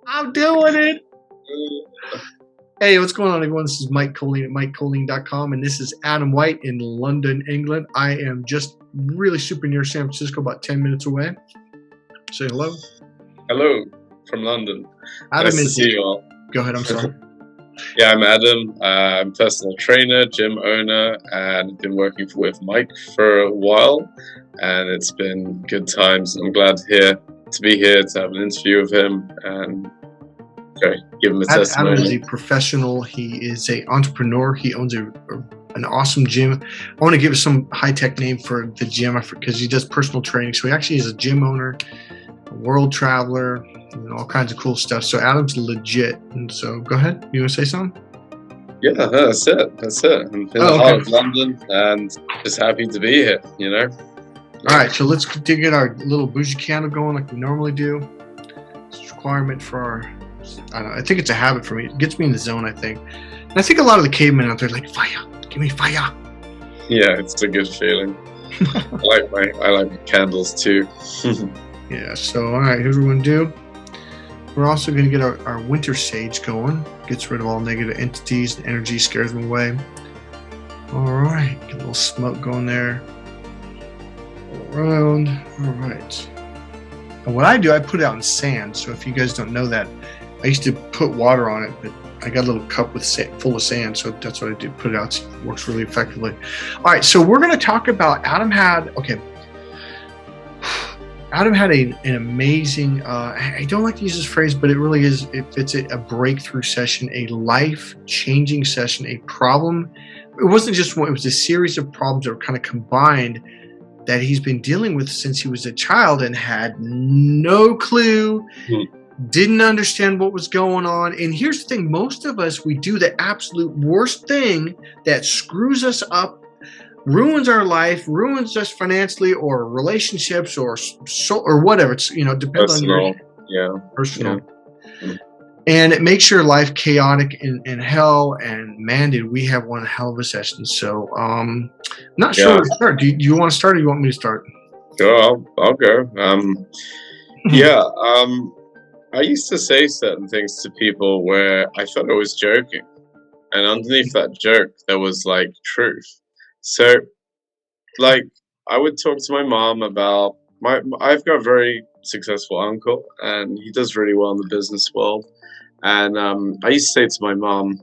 I'm doing it. Hey, what's going on, everyone? This is Mike Colleen at MikeColleen.com, and this is Adam White in London, England. I am just really super near San Francisco, about 10 minutes away. Say hello. Hello from London. Adam nice to see you all. Go ahead, I'm sorry. Yeah, I'm Adam. I'm a personal trainer, gym owner, and I've been working with Mike for a while, and it's been good times. I'm glad to be here to have an interview with him and give him a testimony. Adam is a professional. He is an entrepreneur. He owns an awesome gym. I want to give some high-tech name for the gym because he does personal training. So he actually is a gym owner, a world traveler, and all kinds of cool stuff. So Adam's legit. And so go ahead. You want to say something? Yeah, that's it. I'm in the heart of London and just happy to be here, you know? All right, so let's get our little bougie candle going like we normally do. It's a requirement for our... I think it's a habit for me. It gets me in the zone, I think. And I think a lot of the cavemen out there are like, fire, give me fire. Yeah, it's a good feeling. I like candles too. Yeah, so all right, here's what we're going to do. We're also going to get our winter sage going. Gets rid of all negative entities and energy, scares them away. All right, get a little smoke going there. Around. All right. And what I do, I put it out in sand. So if you guys don't know that, I used to put water on it, but I got a little cup with full of sand, so that's what I do. Put it out. It works really effectively. All right, so we're going to talk about Adam had an amazing. I don't like to use this phrase, but it really is. It's a breakthrough session, a life-changing session, a problem. It wasn't just one. It was a series of problems that were kind of combined that he's been dealing with since he was a child and had no clue. Didn't understand what was going on. And here's the thing, most of us, we do the absolute worst thing that screws us up, ruins our life, ruins us financially or relationships or whatever. It's, depends personal. on your personal. Yeah. And it makes your life chaotic and hell. And man, did we have one hell of a session. So not sure where to start. Do you want to start or you want me to start? Sure, I'll go. I used to say certain things to people where I thought I was joking. And underneath that joke, there was like truth. So, like, I would talk to my mom about I've got a very successful uncle, and he does really well in the business world. And I used to say to my mom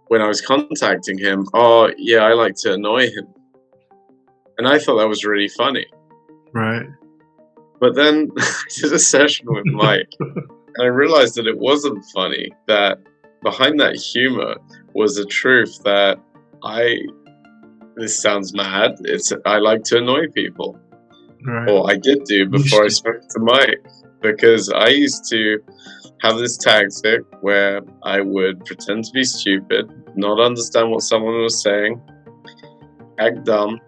when I was contacting him, "Oh, yeah, I like to annoy him." And I thought that was really funny. Right. But then I did a session with Mike, and I realized that it wasn't funny, that behind that humor was the truth that this sounds mad, I like to annoy people. Right. Or I did do before I spoke to Mike, because I used to have this tactic where I would pretend to be stupid, not understand what someone was saying, act dumb,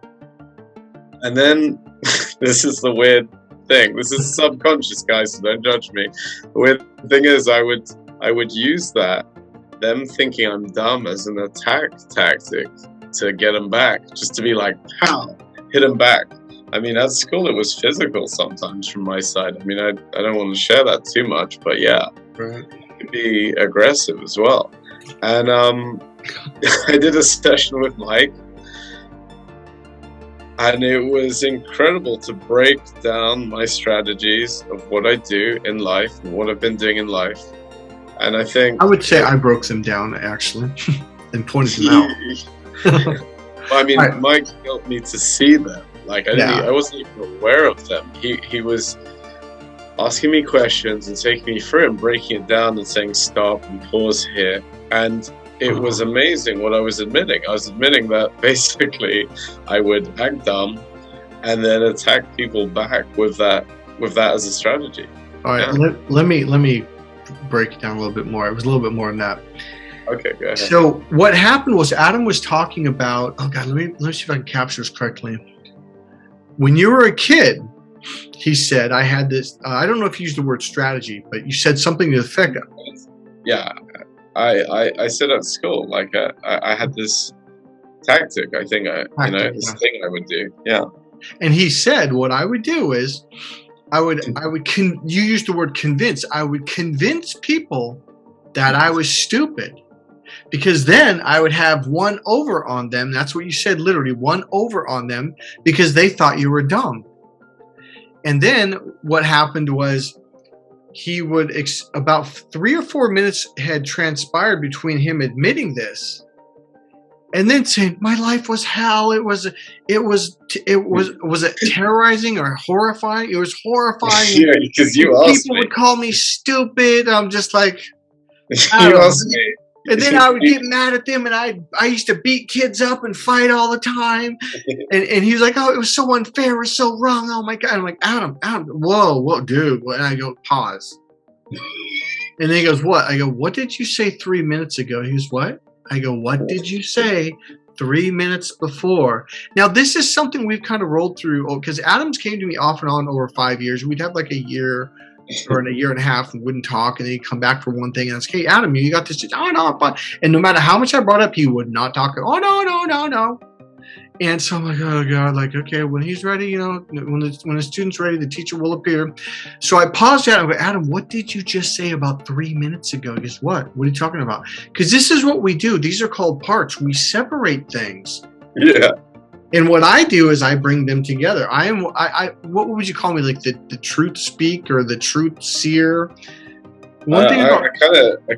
and then this is the weird thing. This is subconscious, guys, so don't judge me. The weird thing is I would use them thinking I'm dumb, as an attack tactic to get them back, just to be like, pow, hit them back. I mean, at school it was physical sometimes from my side. I mean, I don't want to share that too much, but yeah, right. It could be aggressive as well. And I did a session with Mike, and it was incredible to break down my strategies of what I do in life and what I've been doing in life. And I think I would say I broke them down, actually, and pointed them out. I mean, Mike helped me to see them. Like, I wasn't even aware of them. He was asking me questions and taking me through and breaking it down and saying stop and pause here. And it was amazing what I was admitting. I was admitting that basically I would act dumb and then attack people back with that as a strategy. All right, let me break it down a little bit more. It was a little bit more than that. Okay, go ahead. So what happened was Adam was talking about, let me see if I can capture this correctly. When you were a kid, he said, I had this, I don't know if you used the word strategy, but you said something to the effect of. Yeah, I said at school, like I had this tactic, I think, this thing I would do. Yeah. And he said, what I would do is you used the word convince. I would convince people that I was stupid, because then I would have one over on them. That's what you said, literally one over on them, because they thought you were dumb. And then what happened was he would about 3 or 4 minutes had transpired between him admitting this and then saying, my life was hell. Was it terrorizing or horrifying? It was horrifying. Yeah, because you asked people me. would call me stupid. I'm just like, You asked me. and then I would get mad at them, and I used to beat kids up and fight all the time. And he was like, oh, it was so unfair, it was so wrong. Oh my God. I'm like, Adam, whoa, dude. And I go, pause. And then he goes, what? I go, what did you say 3 minutes ago? He goes, what? I go, what did you say 3 minutes before? Now, this is something we've kind of rolled through, because Adams came to me off and on over 5 years. We'd have like a year or a year and a half and wouldn't talk, and then he'd come back for one thing and ask, hey, Adam, you got this? Oh, no. And no matter how much I brought up, he would not talk. Oh, no. And so I'm like, oh God, like, okay, when he's ready, when the student's ready, the teacher will appear. So I paused out and go, Adam, what did you just say about 3 minutes ago? He goes, what? What are you talking about? Because this is what we do. These are called parts. We separate things. Yeah. And what I do is I bring them together. I what would you call me? Like the truth speak or the truth seer? I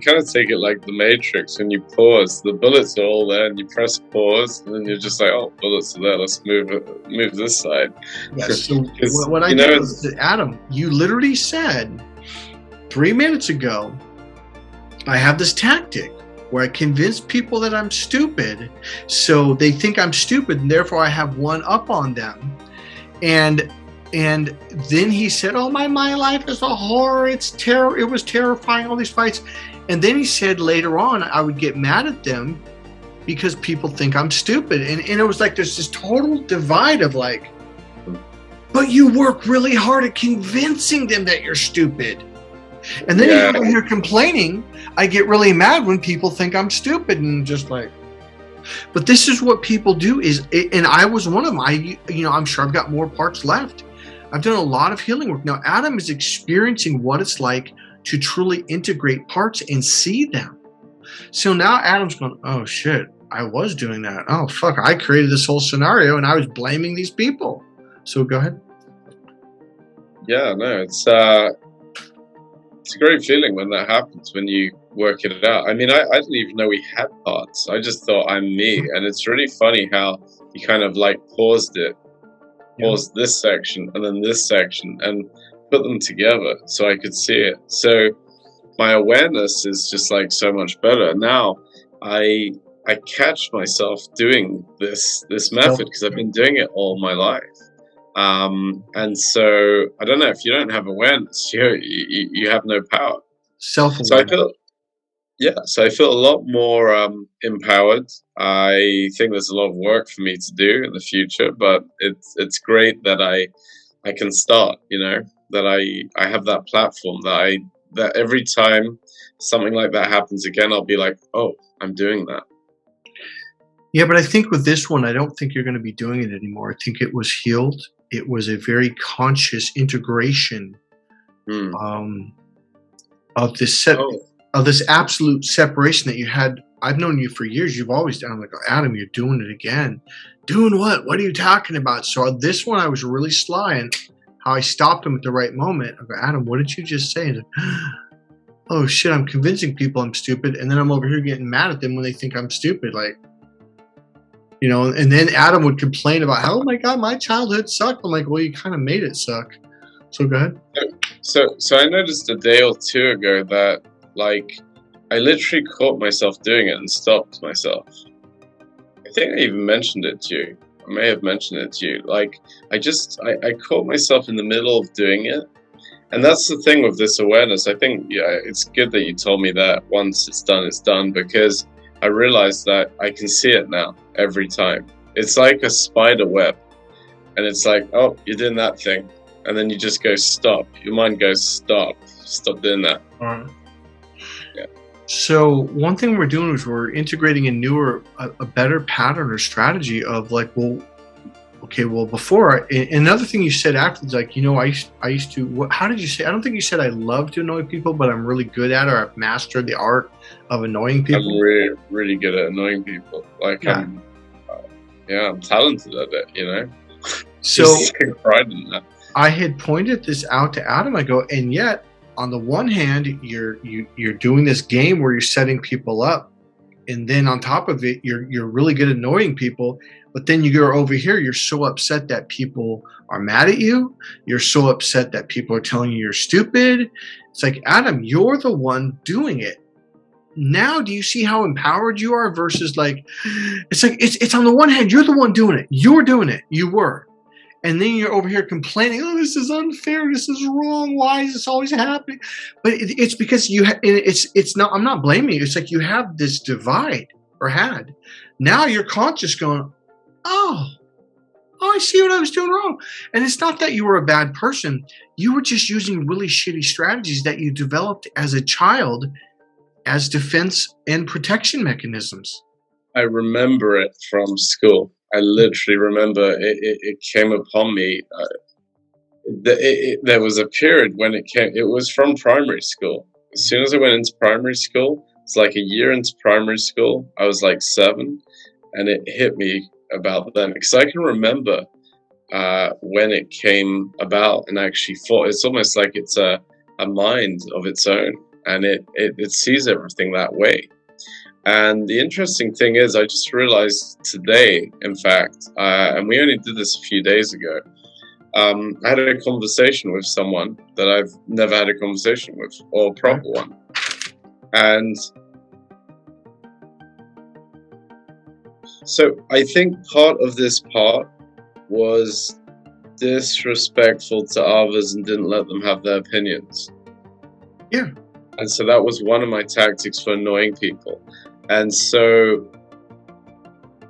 kind of take it like the Matrix. When you pause, the bullets are all there, and you press pause, and then you're just like, "Oh, bullets are there. Let's move this side." Yes. So what I did was, Adam, you literally said 3 minutes ago, I have this tactic where I convince people that I'm stupid, so they think I'm stupid, and therefore I have one up on them, and then he said, oh, my life is a horror. It was terrifying, all these fights. And then he said later on, I would get mad at them because people think I'm stupid. And it was like there's this total divide of like, but you work really hard at convincing them that you're stupid. And then you come here complaining. I get really mad when people think I'm stupid, and just like, but this is what people do and I was one of them. I'm sure I've got more parts left. I've done a lot of healing work. Now, Adam is experiencing what it's like to truly integrate parts and see them. So now Adam's going, oh, shit, I was doing that. Oh, fuck, I created this whole scenario, and I was blaming these people. So go ahead. Yeah, no, it's a great feeling when that happens, when you work it out. I mean, I didn't even know we had parts. I just thought I'm me. And it's really funny how you kind of like paused this section and then this section and put them together so I could see it. So my awareness is just like so much better. Now I catch myself doing this method because I've been doing it all my life. And so I don't know, if you don't have awareness, you have no power. Self-awareness. So I feel a lot more empowered. I think there's a lot of work for me to do in the future, but it's great that I can start, that I have that platform, that every time something like that happens again, I'll be like, oh, I'm doing that. Yeah, but I think with this one, I don't think you're going to be doing it anymore. I think it was healed. It was a very conscious integration of this of this absolute separation that you had. I've known you for years. You've always done. I'm like, Adam, you're doing it again. Doing what? What are you talking about? So this one, I was really sly, and how I stopped him at the right moment. I go, Adam, what did you just say? And oh shit, I'm convincing people I'm stupid, and then I'm over here getting mad at them when they think I'm stupid. Like, and then Adam would complain about how, oh my God, my childhood sucked. I'm like, well, you kind of made it suck. So go ahead. So I noticed a day or two ago that, like, I literally caught myself doing it and stopped myself. I think I even mentioned it to you. I may have mentioned it to you. Like, I caught myself in the middle of doing it. And that's the thing with this awareness. I think, it's good that you told me that once it's done, because I realized that I can see it now every time. It's like a spider web. And it's like, oh, you're doing that thing. And then you just go, stop. Your mind goes, stop doing that. All right. Yeah. So one thing we're doing is we're integrating a better pattern or strategy of like, well, okay, well, before, another thing you said afterwards, like, I used to, how did you say? I don't think you said I love to annoy people, but I'm really good at it, or I've mastered the art of annoying I'm people. really, really good at annoying people. Like, Yeah. I'm talented at it, you know? So Just take pride in that. I had pointed this out to Adam. I go, and yet, on the one hand, you're doing this game where you're setting people up, and then on top of it, you're really good at annoying people. But then you go over here, you're so upset that people are mad at you. You're so upset that people are telling you you're stupid. It's like, Adam, you're the one doing it. Now, do you see how empowered you are versus like, it's on the one hand, you're the one doing it. You're doing it. You were. And then you're over here complaining, oh, this is unfair. This is wrong. Why is this always happening? But it's because it's not, I'm not blaming you. It's like you have this divide, or had. Now you're conscious going, oh, I see what I was doing wrong. And it's not that you were a bad person. You were just using really shitty strategies that you developed as a child as defense and protection mechanisms. I remember it from school. I literally remember it came upon me. There was a period when it came. It was from primary school. As soon as I went into primary school, it's like a year into primary school. I was like 7, and it hit me about then, because I can remember when it came about, and actually thought it's almost like it's a mind of its own, and it sees everything that way. And the interesting thing is, I just realized today, in fact, and we only did this a few days ago, I had a conversation with someone that I've never had a conversation with, or a proper one. And so I think part of this part was disrespectful to others and didn't let them have their opinions. Yeah. And so that was one of my tactics for annoying people. And so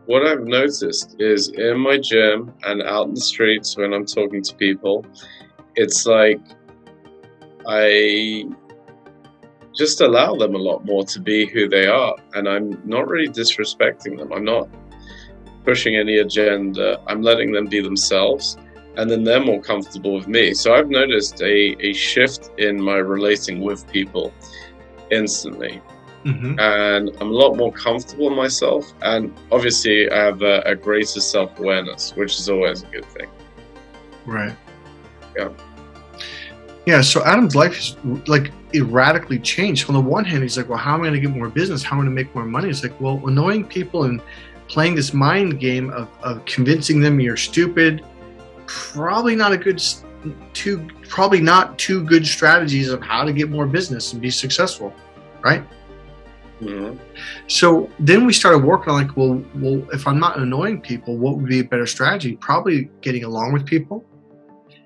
what I've noticed is in my gym and out in the streets when I'm talking to people, it's like I just allow them a lot more to be who they are. And I'm not really disrespecting them. I'm not pushing any agenda. I'm letting them be themselves. And then they're more comfortable with me. So I've noticed a shift in my relating with people instantly. Mm-hmm. And I'm a lot more comfortable in myself, and obviously I have a greater self-awareness, which is always a good thing. Right. Yeah. So Adam's life is like radically changed. On the one hand, he's like, well, how am I going to get more business? How am I going to make more money? It's like, well, annoying people and playing this mind game of convincing them you're stupid, probably not two good strategies of how to get more business and be successful, right? Mm-hmm. So then we started working on like, well, if I'm not annoying people, what would be a better strategy? Probably getting along with people.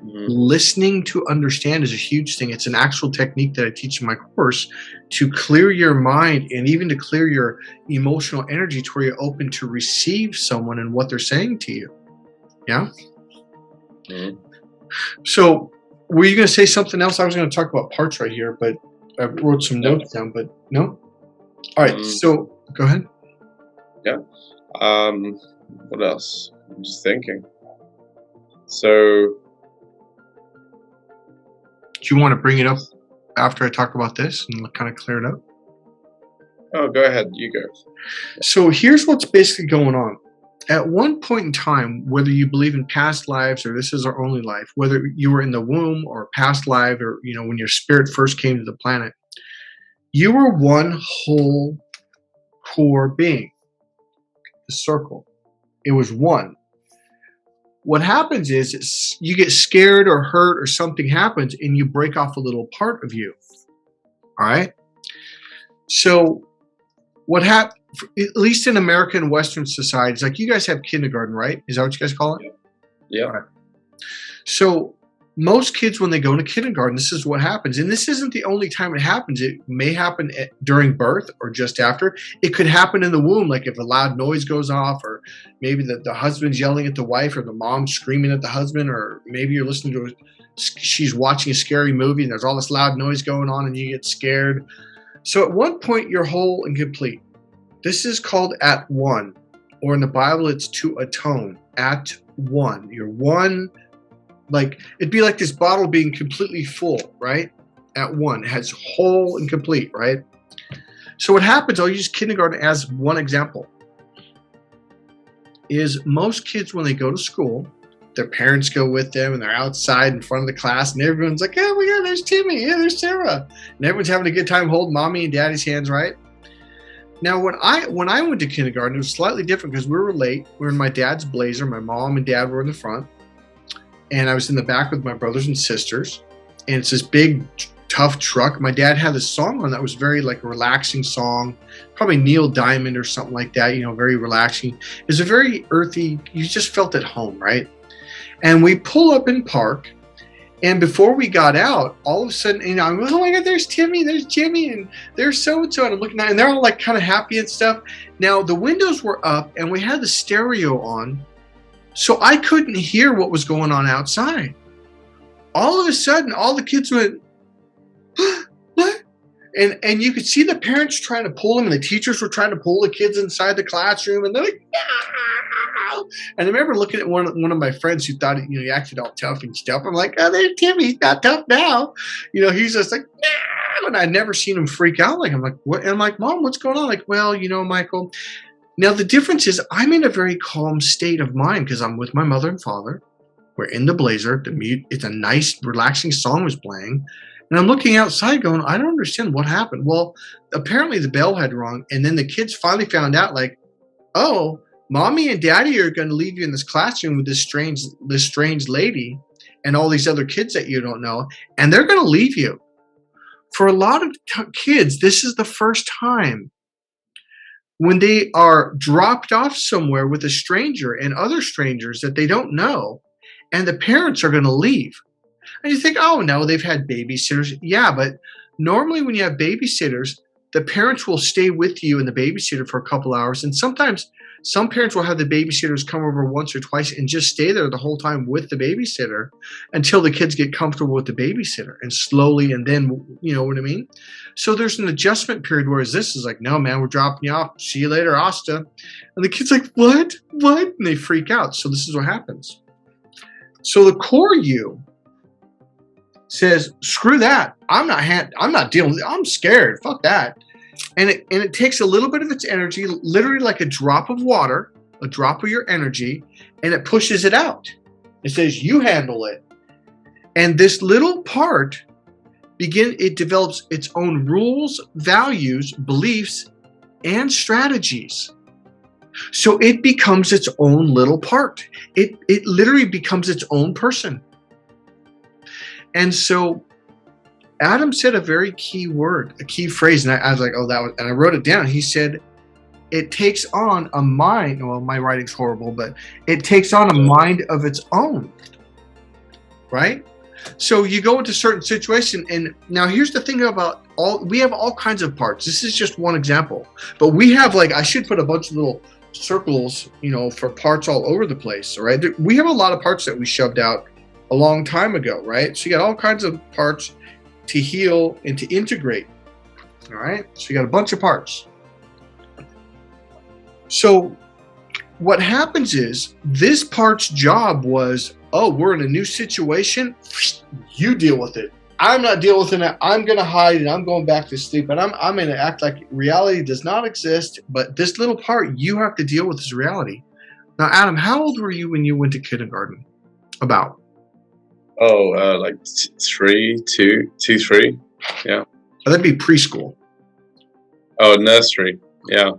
Mm-hmm. Listening to understand is a huge thing. It's an actual technique that I teach in my course to clear your mind and even to clear your emotional energy to where you're open to receive someone and what they're saying to you. Yeah. Mm-hmm. So were you going to say something else? I was going to talk about parts right here, but I wrote some notes down, but no? All right, so go ahead. Yeah. What else? I'm just thinking. So, do you want to bring it up after I talk about this and kind of clear it up? Oh, go ahead. You go. So here's what's basically going on. At one point in time, whether you believe in past lives or this is our only life, whether you were in the womb or past life or, when your spirit first came to the planet, you were one whole core being, the circle. It was one. What happens is you get scared or hurt or something happens and you break off a little part of you. All right? So what happened, at least in American Western societies, like you guys have kindergarten, right? Is that what you guys call it? Yeah. All right. So most kids, when they go into kindergarten, this is what happens. And this isn't the only time it happens. It may happen during birth or just after. It could happen in the womb, like if a loud noise goes off, or maybe the husband's yelling at the wife, or the mom's screaming at the husband, or maybe you're listening to she's watching a scary movie and there's all this loud noise going on and you get scared. So at one point, you're whole and complete. This is called at one. or in the Bible, it's to atone at one. You're one, like it'd be like this bottle being completely full, right? At one, it has whole and complete, right? So what happens, I'll use kindergarten as one example, is most kids when they go to school, their parents go with them and they're outside in front of the class and everyone's like, oh my God, there's Timmy, yeah, there's Sarah. And everyone's having a good time holding mommy and daddy's hands, right? Now, when I went to kindergarten, it was slightly different because we were late. We were in my dad's Blazer. My mom and dad were in the front. And I was in the back with my brothers and sisters. And it's this big, tough truck. My dad had this song on that was very like a relaxing song, probably Neil Diamond or something like that, very relaxing. It was a very earthy, you just felt at home, right? And we pull up in park. And before we got out, all of a sudden, I'm like, oh my God, there's Timmy, there's Jimmy, and there's so-and-so. And I'm looking at and they're all like kind of happy and stuff. Now, the windows were up and we had the stereo on, so I couldn't hear what was going on outside. All of a sudden, all the kids went, what? And you could see the parents trying to pull them, and the teachers were trying to pull the kids inside the classroom, and they're like, no! And I remember looking at one of my friends who thought, he acted all tough and stuff. I'm like, oh, there's Timmy. He's not tough now. He's just like, no! And I'd never seen him freak out. I'm like, what? And I'm like, Mom, what's going on? Like, well, Michael. Now, the difference is I'm in a very calm state of mind because I'm with my mother and father. We're in the Blazer. It's a nice, relaxing song was playing. And I'm looking outside going, I don't understand what happened. Well, apparently the bell had rung. And then the kids finally found out, like, oh, Mommy and Daddy are going to leave you in this classroom with this strange lady and all these other kids that you don't know. And they're going to leave you. For a lot of kids, this is the first time when they are dropped off somewhere with a stranger and other strangers that they don't know, and the parents are going to leave. And you think, oh, no, they've had babysitters. Yeah, but normally when you have babysitters, the parents will stay with you and the babysitter for a couple hours. And sometimes some parents will have the babysitters come over once or twice and just stay there the whole time with the babysitter until the kids get comfortable with the babysitter and slowly, and then, you know what I mean? So there's an adjustment period, whereas this is like, no, man, we're dropping you off. See you later, Asta. And the kid's like, what? And they freak out. So this is what happens. So the core you says, screw that. I'm not dealing with it. I'm scared. Fuck that. And it takes a little bit of its energy, literally like a drop of water, a drop of your energy, and it pushes it out. It says, you handle it. And this little part it develops its own rules, values, beliefs, and strategies. So it becomes its own little part. It literally becomes its own person. And so Adam said a very key word, a key phrase, and I was like, oh, that was, and I wrote it down. He said, it takes on a mind. Well, my writing's horrible, but it takes on a mind of its own, right? So you go into certain situation, and now here's the thing about we have all kinds of parts. This is just one example, but we have I should put a bunch of little circles, for parts all over the place, right? We have a lot of parts that we shoved out a long time ago, right? So you got all kinds of parts to heal and to integrate, all right? So you got a bunch of parts. So what happens is this part's job was, oh, we're in a new situation. You deal with it. I'm not dealing with it. I'm going to hide and I'm going back to sleep. And I'm going to act like reality does not exist. But this little part, you have to deal with this reality. Now, Adam, how old were you when you went to kindergarten? About? Oh, like 3. Yeah. Oh, that'd be preschool. Oh, nursery. Yeah.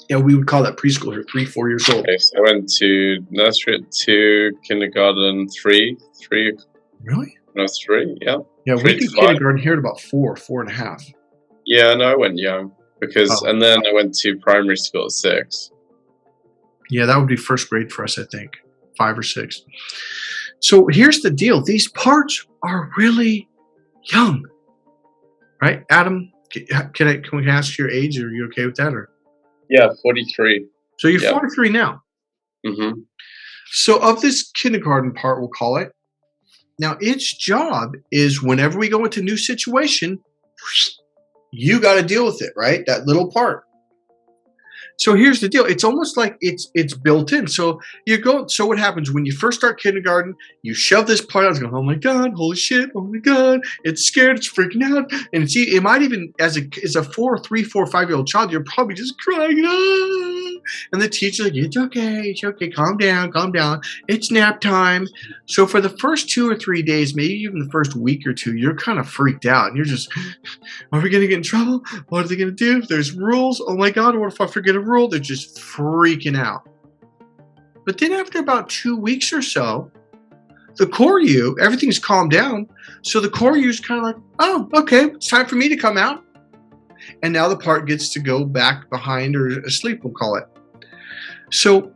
Yeah, we would call that preschool here, 3-4 years old. Okay, so I went to nursery at 2, kindergarten 3. Really? No, 3, yeah. Yeah, we did kindergarten here at about 4.5. Yeah, no, I went young and then I went to primary school at 6. Yeah, that would be first grade for us, I think, 5 or 6. So here's the deal: these parts are really young, right? Adam, can we ask your age? Are you okay with that, or? Yeah, 43. So you're 43 now. Mm-hmm. So of this kindergarten part, we'll call it. Now, its job is whenever we go into a new situation, you got to deal with it, right? That little part. So here's the deal. It's almost like it's built in. So you go. So what happens when you first start kindergarten? You shove this part out. It's going, oh my god, holy shit, oh my god, it's scared, it's freaking out, and it might even as a 3, 4, 5-year old child, you're probably just crying. Ah! And the teacher's like, it's okay, calm down, it's nap time. So for the first 2 or 3 days, maybe even the first week or two, you're kind of freaked out, and you're just, are we going to get in trouble? What are they going to do? If there's rules, oh my god, what if I forget a rule? They're just freaking out. But then after about 2 weeks or so, the core you, everything's calmed down. So the core you is kind of like, oh, okay, it's time for me to come out. And now the part gets to go back behind or asleep, we'll call it. So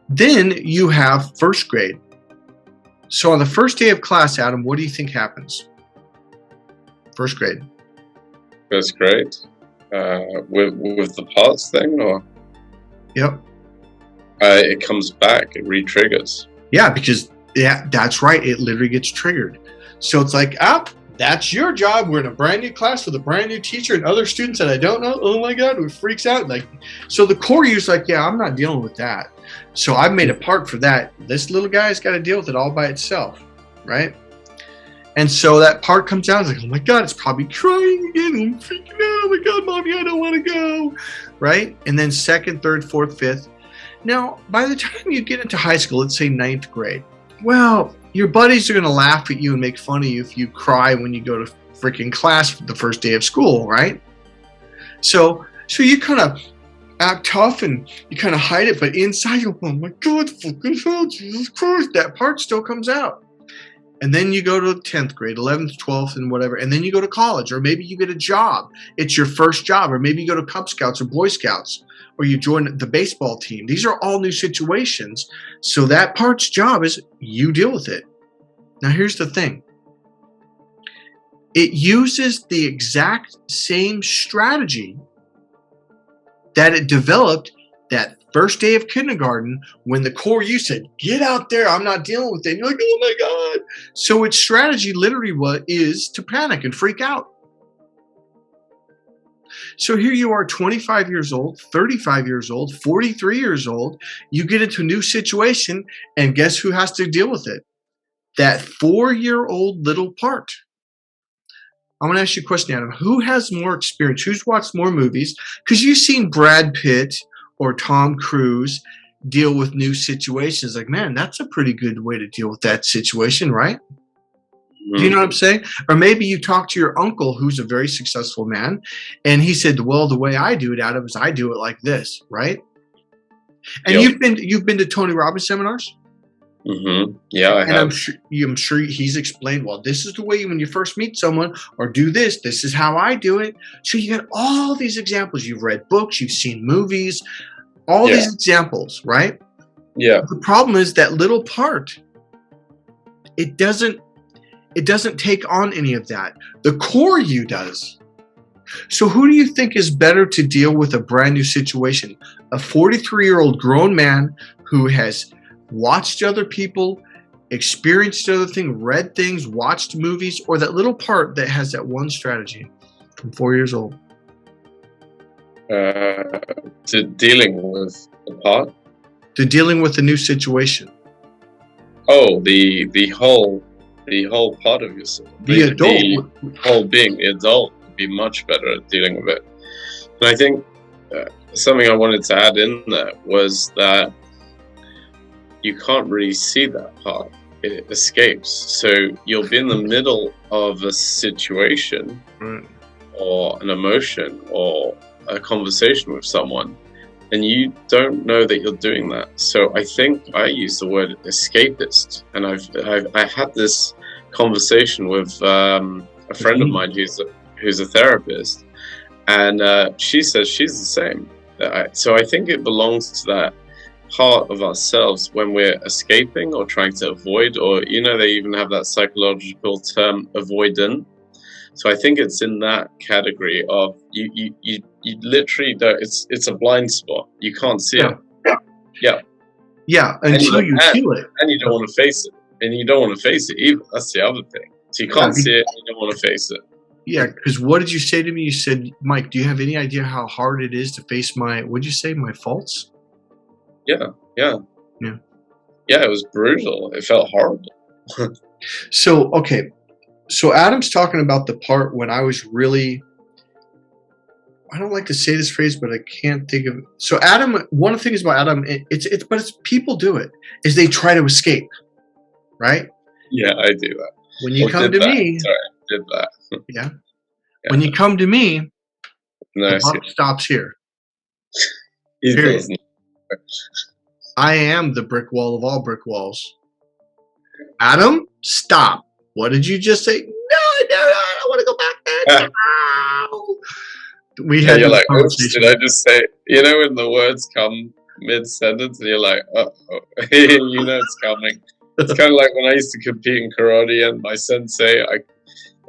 then you have first grade. So on the first day of class, Adam, what do you think happens? First grade. First grade? With the parts thing, or? Yep. It comes back, it re-triggers. Yeah, because that's right. It literally gets triggered. So it's like, that's your job. We're in a brand new class with a brand new teacher and other students that I don't know. Oh my god, it freaks out. Like, so the core you's like, yeah, I'm not dealing with that. So I've made a part for that. This little guy's got to deal with it all by itself, right? And so that part comes out. It's like, oh my god, it's probably crying again. I'm freaking out. Oh my god, mommy, I don't want to go, right? And then second, third, fourth, fifth. Now, by the time you get into high school, let's say 9th grade, well, your buddies are going to laugh at you and make fun of you if you cry when you go to freaking class the first day of school, right? So you kind of act tough and you kind of hide it, but inside you're, oh my god, fucking hell, Jesus Christ, that part still comes out. And then you go to 10th grade, 11th, 12th, and whatever. And then you go to college, or maybe you get a job. It's your first job, or maybe you go to Cub Scouts or Boy Scouts, or you join the baseball team. These are all new situations. So that part's job is you deal with it. Now, here's the thing. It uses the exact same strategy that it developed that first day of kindergarten when the core you said, get out there, I'm not dealing with it. And you're like, oh my god. So its strategy literally is to panic and freak out. So here you are, 25 years old, 35 years old, 43 years old. You get into a new situation, and guess who has to deal with it? That 4-year-old little part. I'm going to ask you a question, Adam. Who has more experience? Who's watched more movies? Because you've seen Brad Pitt or Tom Cruise deal with new situations. Like, man, that's a pretty good way to deal with that situation, right? Do you know what I'm saying? Or maybe you talk to your uncle, who's a very successful man, and he said, well, the way I do it, Adam, is I do it like this, right? And Yep. you've been to Tony Robbins seminars? Mm-hmm. Yeah, I And have. I'm sure he's explained, well, this is the way when you first meet someone, or do this is how I do it. So you got all these examples. You've read books, you've seen movies, all these examples, right? Yeah. The problem is that little part, it doesn't take on any of that. The core you does. So who do you think is better to deal with a brand new situation? A 43-year-old grown man who has watched other people, experienced other things, read things, watched movies, or that little part that has that one strategy from 4 years old? To dealing with the part? To dealing with a new situation. Oh, the whole part of yourself. The adult. The whole being, the adult, would be much better at dealing with it. And I think something I wanted to add in there was that you can't really see that part. It escapes. So you'll be in the middle of a situation or an emotion or a conversation with someone, and you don't know that you're doing that. So I think I use the word escapist, and I've had this conversation with a friend of mine who's a therapist, and she says she's the same. So I think it belongs to that part of ourselves when we're escaping or trying to avoid, or they even have that psychological term avoidant. So I think it's in that category of you literally don't, it's a blind spot. You can't see it. Yeah, until you feel it. And you don't want to face it. And you don't want to face it either. That's the other thing. So you can't see it and you don't want to face it. Yeah, because what did you say to me? You said, Mike, do you have any idea how hard it is to face what'd you say, my faults? Yeah, yeah. Yeah. Yeah, it was brutal. It felt horrible. So, okay. So Adam's talking about the part when I was really, I don't like to say this phrase, but I can't think of it. So Adam, one of the things about Adam, but people do it, is they try to escape, right? Yeah, I do that. When you come to me, sorry, I did that. yeah. When you come to me, No, the buck stops here. he Period. doesn't. I am the brick wall of all brick walls. Adam, stop. What did you just say? No, I don't want to go back there. No. We had You're this like, oops, conversation. did I just say, you know, when the words come mid-sentence and you're like, uh-oh, you know it's coming. It's kind of like when I used to compete in karate and my sensei,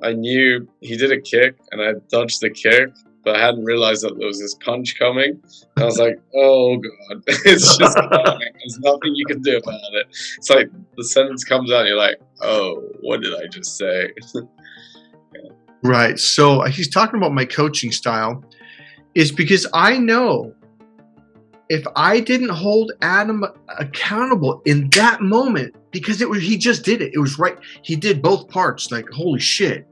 I knew he did a kick and I dodged the kick, but I hadn't realized that there was this punch coming. And I was like, oh God, it's just coming. There's nothing you can do about it. It's like the sentence comes out and you're like, oh, what did I just say? Right. So he's talking about my coaching style is because I know if I didn't hold Adam accountable in that moment, because he just did it. It was right. He did both parts. Like, holy shit.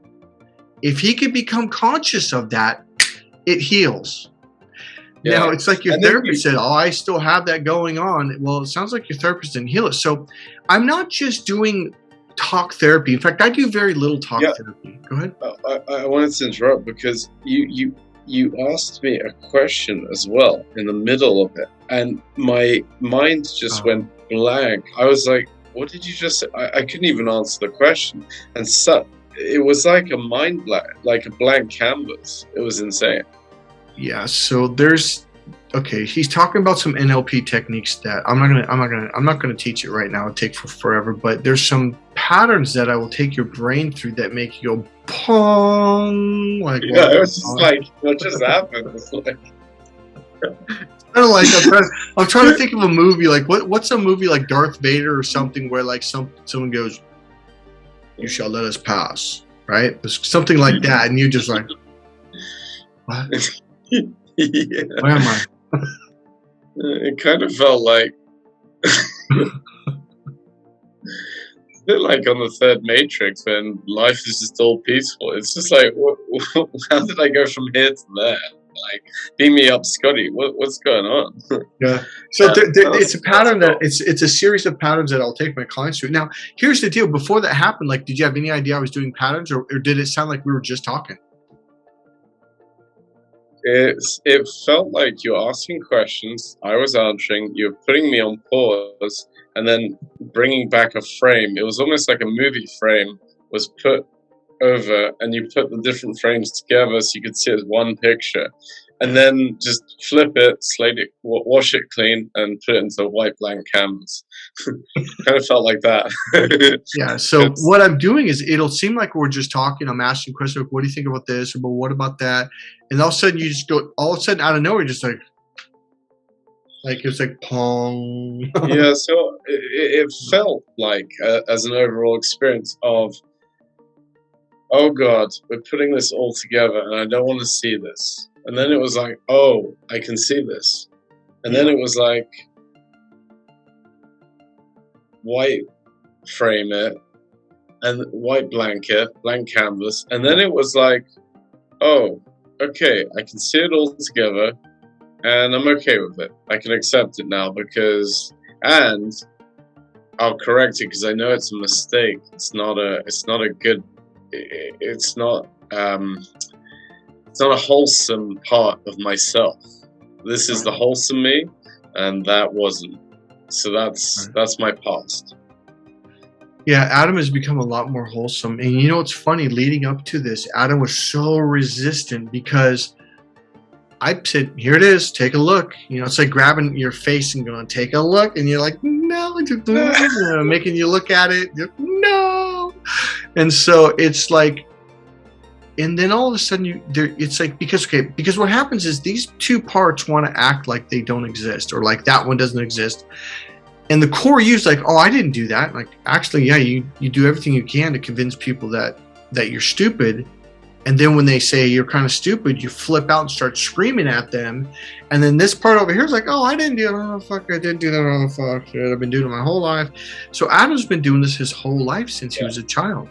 If he could become conscious of that, it heals. Yeah. Now, it's like your therapist said, oh, I still have that going on. Well, it sounds like your therapist didn't heal it. So I'm not just doing talk therapy. In fact, I do very little talk therapy. Go ahead. I wanted to interrupt because you asked me a question as well in the middle of it, and my mind just went blank. I was like, what did you just say? I couldn't even answer the question. And so it was like a mind blank, like a blank canvas. It was insane. Yeah, so he's talking about some NLP techniques that I'm not gonna teach it right now. It'll take forever, but there's some patterns that I will take your brain through that make you go pong. Like, yeah, it was just like, what just happened? It's like, I don't like. I'm trying to think of a movie. Like, what's a movie like Darth Vader or something where like someone goes, "You shall let us pass," right? There's something like that, and you're just like, what? Yeah. Where am I? It kind of felt like a bit like on the third Matrix when life is just all peaceful. It's just like, how did I go from here to there? Like, beam me up, Scotty. What's going on? Yeah. So it's a pattern that it's a series of patterns that I'll take my clients through. Now, here's the deal. Before that happened, like, did you have any idea I was doing patterns, or did it sound like we were just talking? It felt like you were asking questions, I was answering, you were putting me on pause, and then bringing back a frame. It was almost like a movie frame was put over, and you put the different frames together so you could see it as one picture, and then just flip it, slate it, wash it clean, and put it into a white blank canvas. Kind of felt like that. Yeah. So what I'm doing is, it'll seem like we're just talking. I'm asking questions like, what do you think about this? Or, but what about that? And all of a sudden you just go, all of a sudden out of nowhere, just like it's like pong. Yeah. So it felt like as an overall experience of, oh God, we're putting this all together and I don't want to see this. And then it was like, oh, I can see this. And then it was like, white frame it, and white blanket, blank canvas. And then it was like, oh, okay, I can see it all together and I'm okay with it. I can accept it now and I'll correct it because I know it's a mistake. It's not a wholesome part of myself. This is the wholesome me, and that wasn't. So that's my past. Yeah, Adam has become a lot more wholesome. And you know what's funny? Leading up to this, Adam was so resistant because I said, here it is, take a look. You know, it's like grabbing your face and going, take a look. And you're like, no, making you look at it. No. And so it's like, and then all of a sudden it's like, because what happens is these two parts want to act like they don't exist, or like that one doesn't exist. And the core you's like, oh, I didn't do that. Like, actually, yeah, you do everything you can to convince people that you're stupid. And then when they say you're kind of stupid, you flip out and start screaming at them. And then this part over here is like, oh, I didn't do it. Oh, fuck, I didn't do that. Oh, fuck, shit. I've been doing it my whole life. So Adam's been doing this his whole life since he was a child.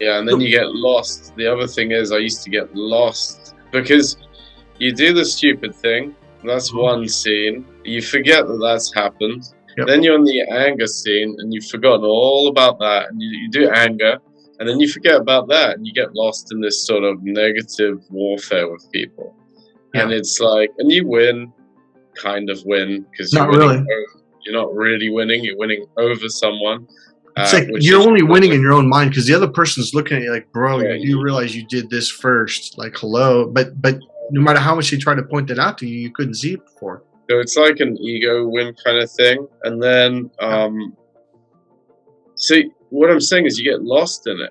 Yeah, and then you get lost. The other thing is I used to get lost because you do the stupid thing. That's one scene. You forget that that's happened. Yep. Then you're in the anger scene and you've forgotten all about that. And you do anger. And then you forget about that and you get lost in this sort of negative warfare with people. Yeah. And it's like, and you win, kind of win, because you're not really winning, you're winning over someone. It's like you're only winning in your own mind because the other person's looking at you like, bro, you realize you did this first. Like, hello. But no matter how much you try to point that out to you, you couldn't see it before. So it's like an ego win kind of thing. And then, see, what I'm saying is you get lost in it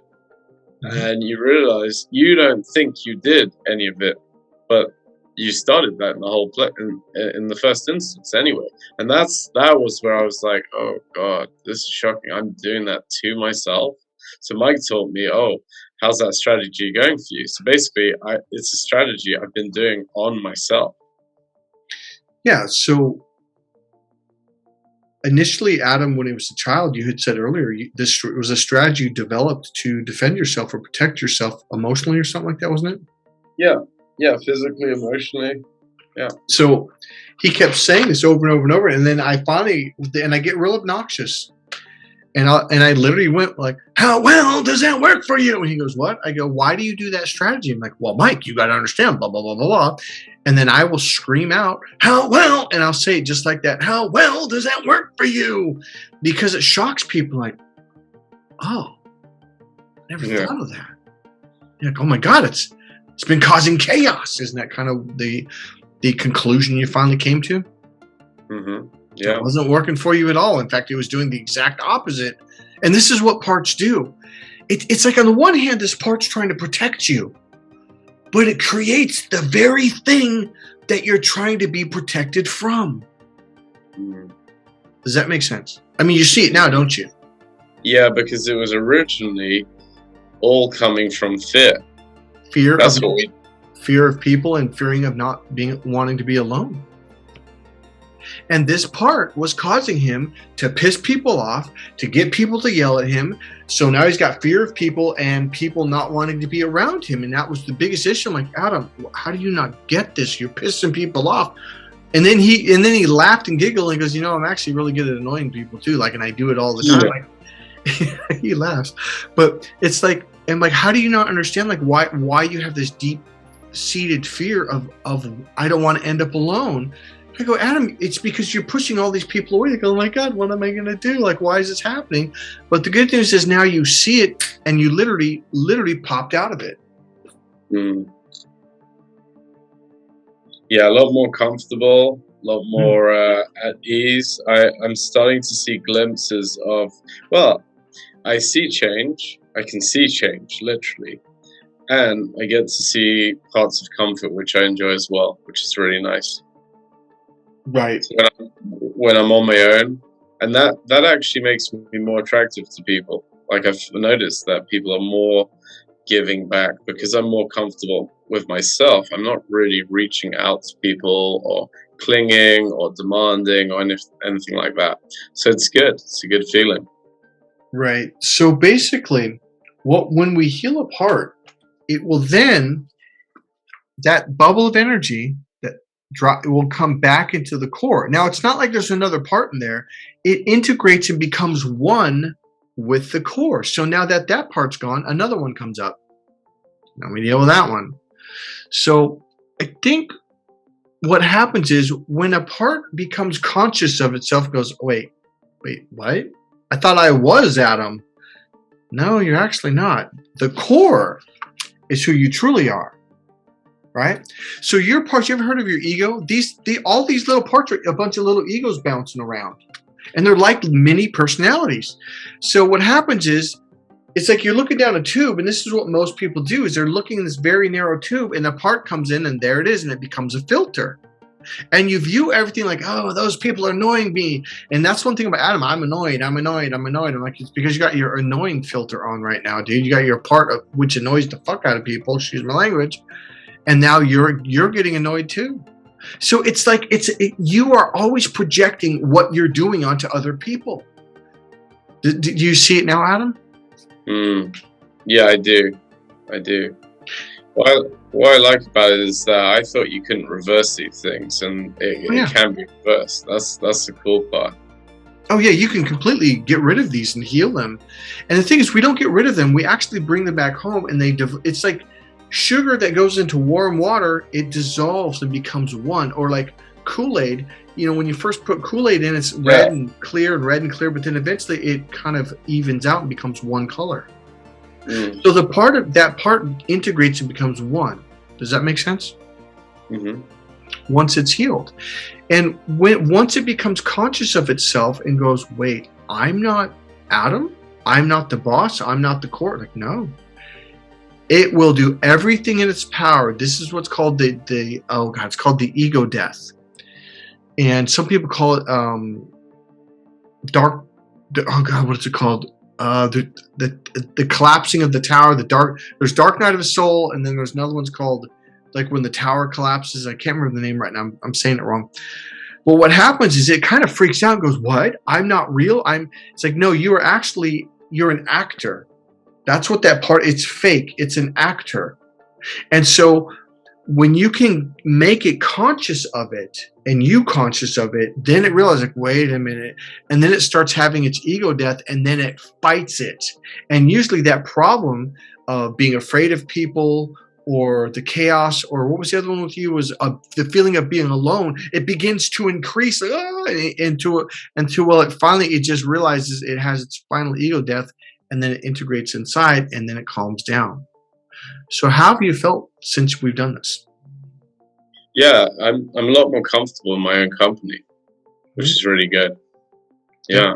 and you realize you don't think you did any of it, but you started that in the whole in the first instance anyway. And that was where I was like, oh God, this is shocking. I'm doing that to myself. So Mike told me, oh, how's that strategy going for you? So basically it's a strategy I've been doing on myself. Yeah. So initially, Adam, when he was a child, you had said earlier, this was a strategy you developed to defend yourself or protect yourself emotionally or something like that, wasn't it? Yeah, physically, emotionally. Yeah. So he kept saying this over and over and over. And then I finally, and I get real obnoxious. And I literally went like, how well does that work for you? And he goes, what? I go, why do you do that strategy? I'm like, well, Mike, you got to understand, blah, blah, blah, blah, blah. And then I will scream out, how well? And I'll say it just like that. How well does that work for you? Because it shocks people like, oh, never thought of that. You're like, oh my God, it's been causing chaos. Isn't that kind of the conclusion you finally came to? Mm-hmm. Yeah. It wasn't working for you at all. In fact, it was doing the exact opposite. And this is what parts do. It's like on the one hand, this part's trying to protect you, but it creates the very thing that you're trying to be protected from. Mm. Does that make sense? I mean, you see it now, don't you? Yeah, because it was originally all coming from fear. Fear of people and fearing of not wanting to be alone. And this part was causing him to piss people off, to get people to yell at him. So now he's got fear of people and people not wanting to be around him. And that was the biggest issue. I'm like, Adam, how do you not get this? You're pissing people off. And then he laughed and giggled and goes, you know, I'm actually really good at annoying people too. Like, and I do it all the time. Yeah. Like, he laughs. But it's like, and like, how do you not understand like why you have this deep seated fear of I don't want to end up alone? I go, Adam, it's because you're pushing all these people away. They go, oh my God, what am I going to do? Like, why is this happening? But the good news is now you see it and you literally popped out of it. Mm. Yeah, a lot more comfortable, a lot more at ease. I'm starting to see glimpses of, well, I see change. I can see change, literally. And I get to see parts of comfort, which I enjoy as well, which is really nice. Right. When I'm on my own, and that actually makes me more attractive to people. Like, I've noticed that people are more giving back because I'm more comfortable with myself. I'm not really reaching out to people or clinging or demanding or anything like that. So it's good. It's a good feeling. Right. So basically, when we heal apart, it will then, that bubble of energy it will come back into the core. Now, it's not like there's another part in there. It integrates and becomes one with the core. So now that part's gone, another one comes up. Now we deal with that one. So I think what happens is when a part becomes conscious of itself, goes, wait, what? I thought I was Adam. No, you're actually not. The core is who you truly are. Right? So your parts, you ever heard of your ego? All these little parts are a bunch of little egos bouncing around. And they're like mini personalities. So what happens is, it's like you're looking down a tube, and this is what most people do, is they're looking in this very narrow tube, and a part comes in, and there it is, and it becomes a filter. And you view everything like, oh, those people are annoying me. And that's one thing about Adam. I'm annoyed. I'm annoyed. I'm annoyed. I'm like, it's because you got your annoying filter on right now, dude. You got your part of which annoys the fuck out of people. Excuse my language. And now you're getting annoyed too. So it's like you are always projecting what you're doing onto other people. Do you see it now, Adam? Yeah, I do. I do. What I like about it is that I thought you couldn't reverse these things, and it can be reversed. That's the cool part. Oh yeah, you can completely get rid of these and heal them. And the thing is, we don't get rid of them. We actually bring them back home, and it's like sugar that goes into warm water. It dissolves and becomes one. Or like Kool-Aid. You know, when you first put Kool-Aid in, it's red and clear, but then eventually it kind of evens out and becomes one color. So that part integrates and becomes one. Does that make sense? Mm-hmm. Once it's healed. And once it becomes conscious of itself and goes, wait, I'm not Adam. I'm not the boss. I'm not the court. Like, no. It will do everything in its power. This is what's called it's called the ego death. And some people call it what is it called? The collapsing of the tower, there's dark night of the soul, and then there's another one's called like when the tower collapses. I can't remember the name right now. I'm saying it wrong. Well, what happens is it kind of freaks out and goes, what? I'm not real. It's like, no, you're an actor. That's what that part, it's fake. It's an actor. And so when you can make it conscious of it and you conscious of it, then it realizes like, wait a minute. And then it starts having its ego death and then it fights it. And usually that problem of being afraid of people or the chaos, or what was the other one with you, was the feeling of being alone. It begins to increase until it finally just realizes it has its final ego death, and then it integrates inside and then it calms down. So how have you felt since we've done this? Yeah, I'm a lot more comfortable in my own company, which is really good. Yeah.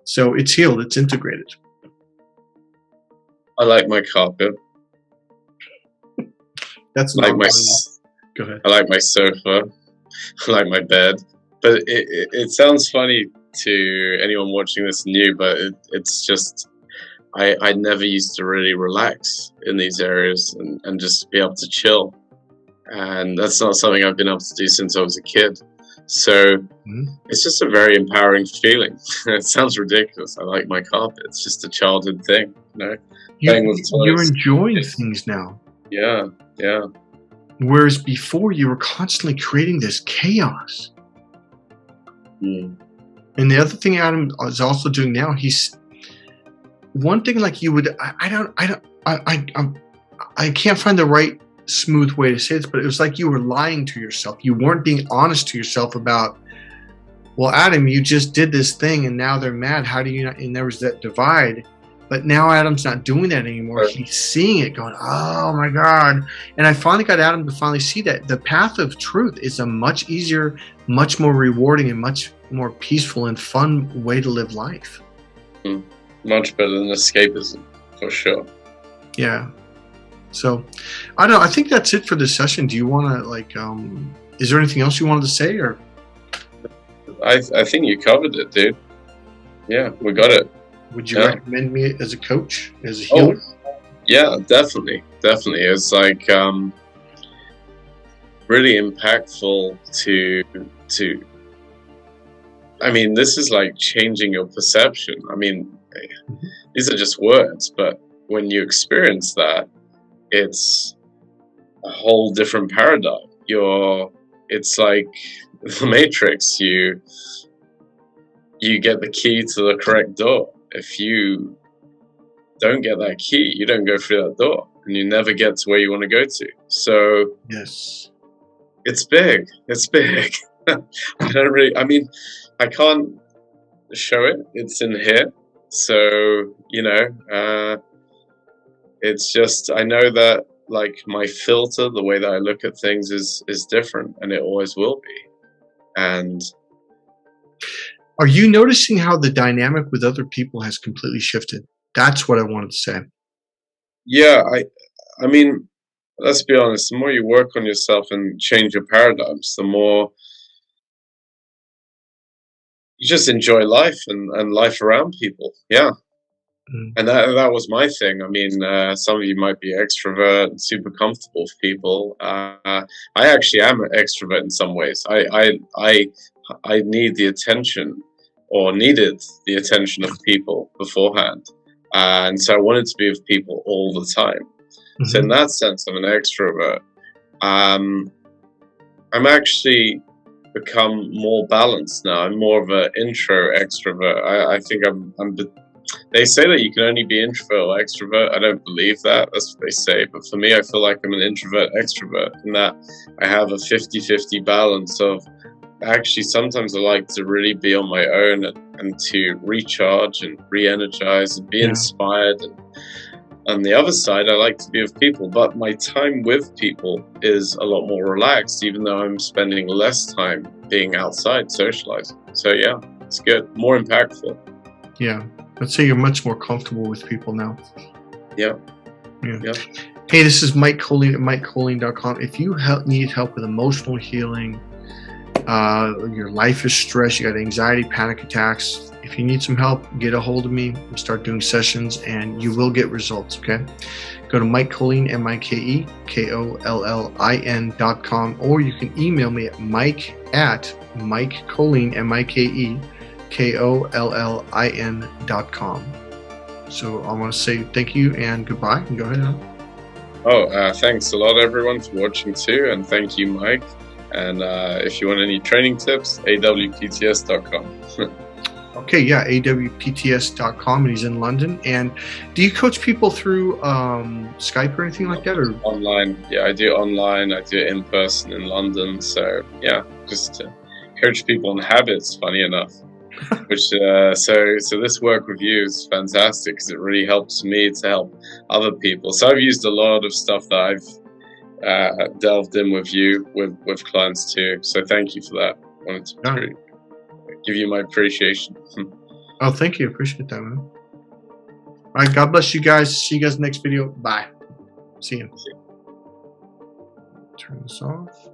So it's healed, it's integrated. I like my carpet. That's like my. Go ahead. I like my sofa. I like my bed. But it sounds funny to anyone watching this new, but it's just I never used to really relax in these areas and just be able to chill. And that's not something I've been able to do since I was a kid. So it's just a very empowering feeling. It sounds ridiculous. I like my carpet. It's just a childhood thing, you know. Playing with toys. You're enjoying things now. Yeah, yeah. Whereas before you were constantly creating this chaos. And the other thing Adam is also doing now, he's one thing like you would. I can't find the right smooth way to say this, but it was like you were lying to yourself. You weren't being honest to yourself about, well, Adam, you just did this thing and now they're mad. How do you not? And there was that divide. But now Adam's not doing that anymore. He's seeing it going, oh my God. And I finally got Adam to finally see that the path of truth is a much easier, much more rewarding, and much more peaceful and fun way to live life. Much better than escapism, for sure. Yeah. So, I don't know. I think that's it for this session. Do you want to, is there anything else you wanted to say? Or I think you covered it, dude. Yeah, we got it. Would you recommend me as a coach, as a healer? Oh, yeah, definitely. It's like really impactful to. I mean, this is like changing your perception. I mean, these are just words, but when you experience that, it's a whole different paradigm. It's like the Matrix. You get the key to the correct door. If you don't get that key, you don't go through that door, and you never get to where you want to go to. So yes, it's big. It's big. I can't show it. It's in here. So, it's just, I know that like my filter, the way that I look at things is different, and it always will be. And are you noticing how the dynamic with other people has completely shifted? That's what I wanted to say. Yeah, I mean, let's be honest, the more you work on yourself and change your paradigms, the more you just enjoy life and life around people. Yeah. Mm. And that was my thing. I mean, some of you might be extrovert and super comfortable with people. I actually am an extrovert in some ways. I need the attention, or needed the attention of people beforehand, and so I wanted to be with people all the time. So in Hmm. that sense, I'm an extrovert. Um, I'm actually become more balanced now. I'm more of an intro extrovert. I think I'm they say that you can only be introvert or extrovert. I don't believe that. That's what they say. But for me, I feel like I'm an introvert extrovert in that I have a 50-50 balance of actually sometimes I like to really be on my own and to recharge and re energize and be Yeah. inspired. And on the other side, I like to be with people. But my time with people is a lot more relaxed, even though I'm spending less time being outside socializing. So, yeah, it's good. More impactful. Yeah. Let's say you're much more comfortable with people now. Yeah. Yeah. Yeah. Hey, this is Mike Colleen at MikeColleen.com. If you need help with emotional healing, your life is stressed, you got anxiety, panic attacks, if you need some help, get a hold of me and start doing sessions, and you will get results. Okay. Go to Mike Colleen, MikeKollin.com, or you can email me at Mike@MikeColleen, MikeKollin.com. So I want to say thank you and goodbye. And go ahead now. Oh, thanks a lot, everyone, for watching too, and thank you, Mike. And if you want any training tips, awpts.com. Okay, yeah, awpts.com, and he's in London. And do you coach people through Skype or anything like that? Or Online? Yeah, I do online. I do it in person in London. So yeah, just to coach people on habits. Funny enough, which so this work with you is fantastic because it really helps me to help other people. So I've used a lot of stuff that I've delved in with you with clients too. So thank you for that. I wanted to give you my appreciation. Oh, thank you. Appreciate that, man. All right, God bless you guys. See you guys next video. Bye. See you. Turn this off.